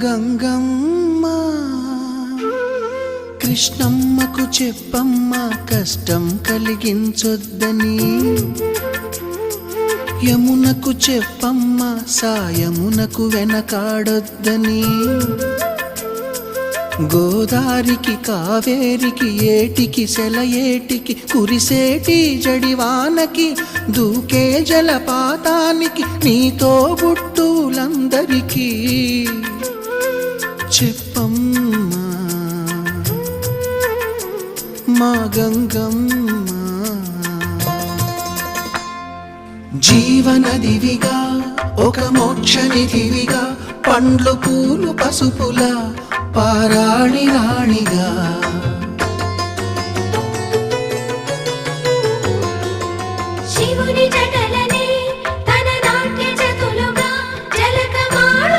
గంగమ్మ కృష్ణమ్మకు చెప్పమ్మ కష్టం కలిగించొద్దని, యమునకు చెప్పమ్మ సాయమునకు వెనకాడొద్దని, గోదారికి కావేరికి ఏటికి సెలయేటికి కురిసేటి జడివానకి దూకే జలపాతానికి నీతో బుట్టులందరికీ చెప్పమ్మా మా గంగమ్మ. జీవనదివిగా ఒక మోక్షనిధివిగా పండ్లు పూలు పసుపుల పారాణి రాణిగా